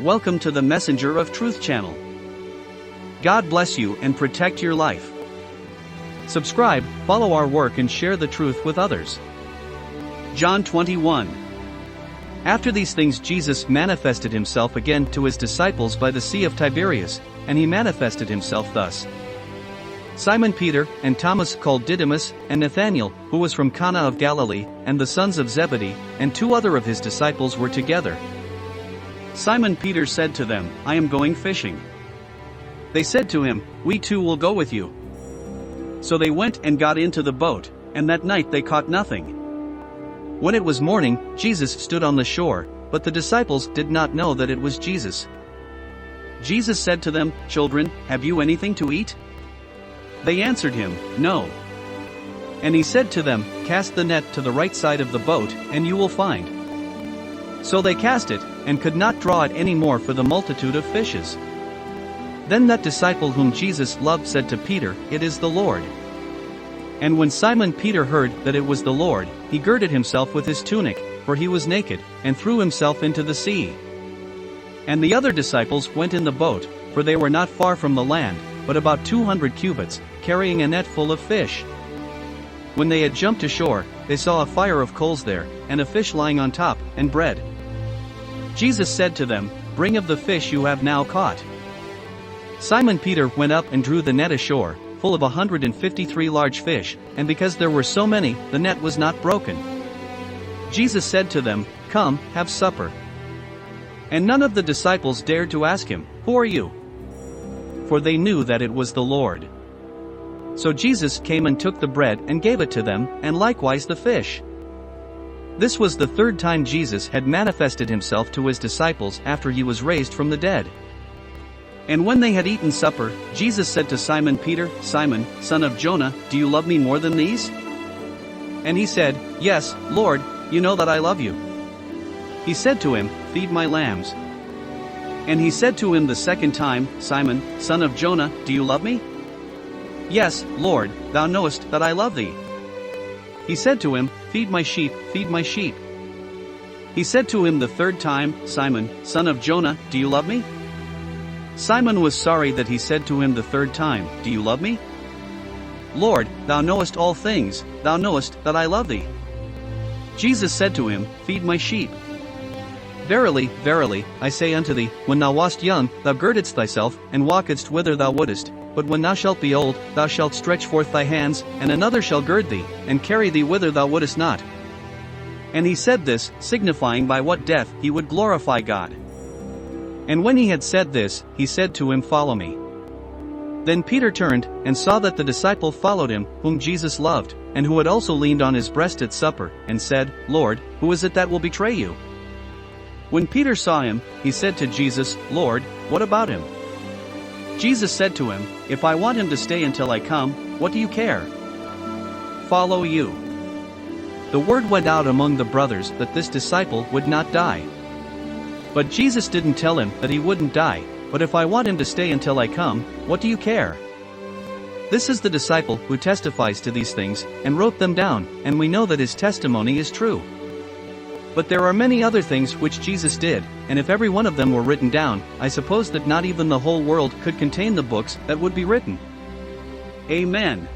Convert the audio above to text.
Welcome to the Messenger of Truth channel. God bless you and protect your life. Subscribe, follow our work and share the truth with others. John 21. After these things Jesus manifested himself again to his disciples by the Sea of Tiberias, and he manifested himself thus. Simon Peter, and Thomas called Didymus, and Nathanael, who was from Cana of Galilee, and the sons of Zebedee, and 2 other of his disciples were together. Simon Peter said to them, I am going fishing. They said to him, We too will go with you. So they went and got into the boat, and that night they caught nothing. When it was morning, Jesus stood on the shore, but the disciples did not know that it was Jesus. Jesus said to them, Children, have you anything to eat? They answered him, No. And he said to them, Cast the net to the right side of the boat, and you will find. So they cast it, and could not draw it any more for the multitude of fishes. Then that disciple whom Jesus loved said to Peter, It is the Lord. And when Simon Peter heard that it was the Lord, he girded himself with his tunic, for he was naked, and threw himself into the sea. And the other disciples went in the boat, for they were not far from the land, but about 200 cubits, carrying a net full of fish. When they had jumped ashore, they saw a fire of coals there, and a fish lying on top, and bread. Jesus said to them, Bring of the fish you have now caught. Simon Peter went up and drew the net ashore, full of 153 large fish, and because there were so many, the net was not broken. Jesus said to them, Come, have supper. And none of the disciples dared to ask him, Who are you? For they knew that it was the Lord. So Jesus came and took the bread and gave it to them, and likewise the fish. This was the 3rd time Jesus had manifested himself to his disciples after he was raised from the dead. And when they had eaten supper, Jesus said to Simon Peter, Simon, son of Jonah, do you love me more than these? And he said, Yes, Lord, you know that I love you. He said to him, Feed my lambs. And he said to him the 2nd time, Simon, son of Jonah, do you love me? Yes, Lord, thou knowest that I love thee. He said to him, Feed my sheep, feed my sheep. He said to him the 3rd time, Simon, son of Jonah, do you love me? Simon was sorry that he said to him the 3rd time, Do you love me? Lord, thou knowest all things, thou knowest that I love thee. Jesus said to him, Feed my sheep. Verily, verily, I say unto thee, when thou wast young, thou girdedst thyself, and walkedst whither thou wouldest. But when thou shalt be old, thou shalt stretch forth thy hands, and another shall gird thee, and carry thee whither thou wouldest not. And he said this, signifying by what death he would glorify God. And when he had said this, he said to him, Follow me. Then Peter turned, and saw that the disciple followed him, whom Jesus loved, and who had also leaned on his breast at supper, and said, Lord, who is it that will betray you? When Peter saw him, he said to Jesus, Lord, what about him? Jesus said to him, If I want him to stay until I come, what do you care? Follow you. The word went out among the brothers that this disciple would not die. But Jesus didn't tell him that he wouldn't die, but if I want him to stay until I come, what do you care? This is the disciple who testifies to these things, and wrote them down, and we know that his testimony is true. But there are many other things which Jesus did, and if every one of them were written down, I suppose that not even the whole world could contain the books that would be written. Amen.